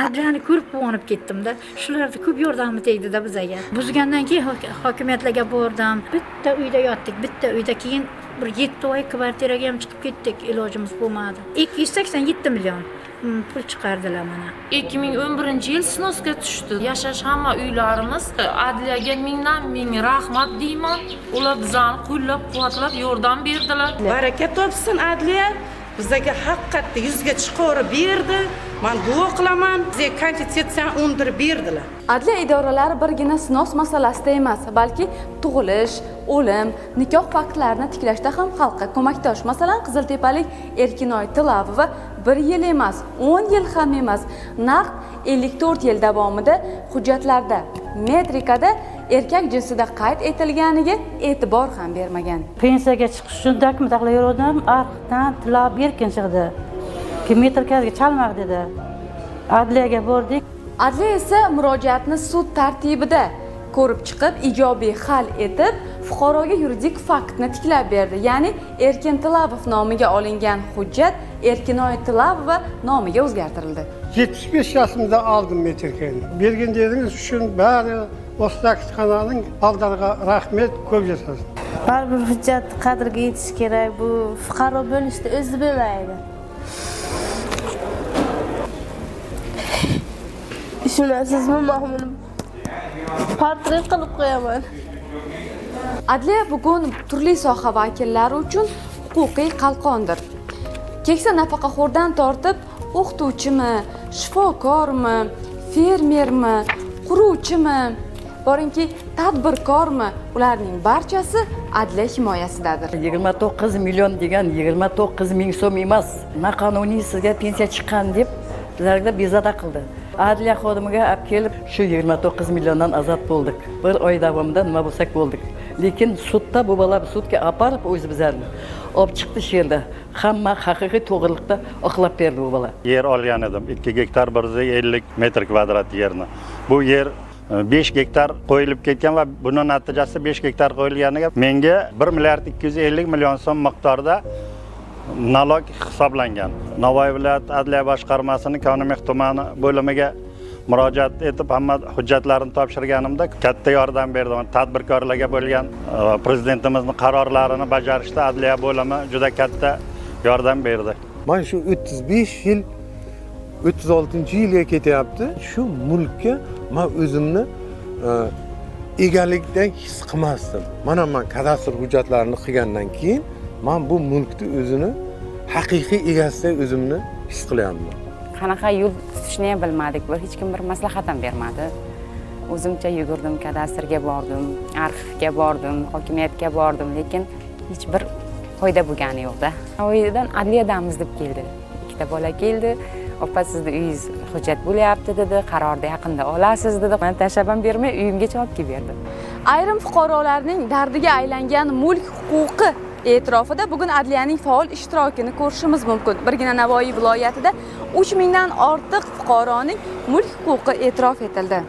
Adliyani ko'rib quvonib ketdim-da. Shularda ko'p yordami tegdi-da bizga. Buzgandan keyin hokimiyatlarga bordim. Bitta uyda yotdik, bitta uyda keyin bir 7 oy kvartiraga ham chiqib ketdik, ilojimiz bo'lmadi. 287 million pul chiqardilar mana. 2011-yil snosga tushdi. Yashash hamma uylarimiz. Adliyaga ming rahmat deyman. Ular bizani qo'llab-quvvatlab yordam berdilar. Baraka topsin adliya. Bizga haqiqatda yuzga chiqarib berdi. Men duo qilaman. Bizga konstitutsiyani undirib berdilar. Adliya idoralari birgina snos masalasida emas, balki tug'ilish, o'lim, nikoh faktlarini tiklashda ham xalqqa ko'makdosh. Masalan, Qiziltepalik Erkinoy Tilavova 1 yil emas, 10 yil ham emas, naq 54 yil davomida hujjatlarda, metrikada erkak jinsida qayd etilganiga e'tibor ham bermagan. Pensiyaga chiqish uchun dakmi-taqla yurdim, arqdan tilab berkin chiqdi. Metrikaga chalmaq dedi. Adliyaga bordik. Adliya esa murojaatni sud tartibida ko'rib chiqib, ijobiy hal etib, fuqaroga yuridik faktni tiklab berdi. Ya'ni Erkin Tilavov nomiga olingan hujjat Erkinoy Tilavova nomiga o'zgartirildi. 75 yaşımda aldım metrikani. Bergan dediniz uchun bari O'zbekiston kanalining aldariga rahmat, ko'p yashaysiz. Baribir hujjat qadriga yetish kerak. Bu fuqaro bo'lishda o'zi bilmaydi. Tushunasizmi, Mahmudim? Portret qilib qo'yaman. Adliya bugun turli soha vakillari uchun huquqiy qalqondir. Keksa nafaqaxo'rdan tortib, o'qituvchimi, shifokormi, fermermi, quruvchimi, boringki, tadbirkormi, ularning barchasi adliya himoyasidadir. 29 million degan 29 ming so'm emas. Noqonuniy sizga pensiya chiqqan deb bizlarga bezovta qildi. Adliya xodimiga olib kelib, shu 29 milliondan azod bo'ldik. Bir oy davomida nima bo'lsak bo'ldik. Lekin sudda bu bola sudga aparib o'zi bizlarni olib chiqdi shu yerda. Hamma haqiqiy to'g'rilikda oqlab berdi bu bola. Yer olgan edim, 2 gektar 150 metr kvadrat yerni. Bu yer 5 gektar qo'yilib ketgan va buning natijasida 5 gektar qo'yilganiga menga 1 milliard 250 million so'm miqdorida nalog hisoblangan. Navoiy viloyat adliya boshqarmasining Konimex tumani bo'limiga murojaat etib, hamma hujjatlarini topshirganimda katta yordam berdi. Tadbirkorlarga bo'lgan prezidentimizning qarorlarini bajarishda adliya bo'limi juda katta yordam berdi. Men shu 35 yil 36-yilga ketyapti. Shu mulkka men o'zimni egalikdan his qilmasdim. Mana men kadastr hujjatlarini qilgandan keyin men bu mulkni o'zini haqiqiy egasida o'zimni his qilyapman. Qanaqa yo'l tutishni ham bilmadik. Hech kim bir maslahat ham bermadi. O'zimcha yugurdim, kadastrga bordim, arxivga bordim, hokimiyatga bordim, lekin hech bir foyda bo'lgani yo'q-da. Navoiydan adliyadamiz deb keldi. Ikkita bola keldi. Opa, sizni uyingiz hujjat bo'lyapti dedi, qarorda yaqinda olasiz dedi. Men tashlab ham bermay uyimgacha olib kelib berdi. Ayrim fuqarolarning dardiga aylangan mulk huquqi e'tirofida bugun adliyaning faol ishtirokini ko'rishimiz mumkin. Birgina Navoiy viloyatida 3000 dan ortiq fuqaroning mulk huquqi e'tirof etildi.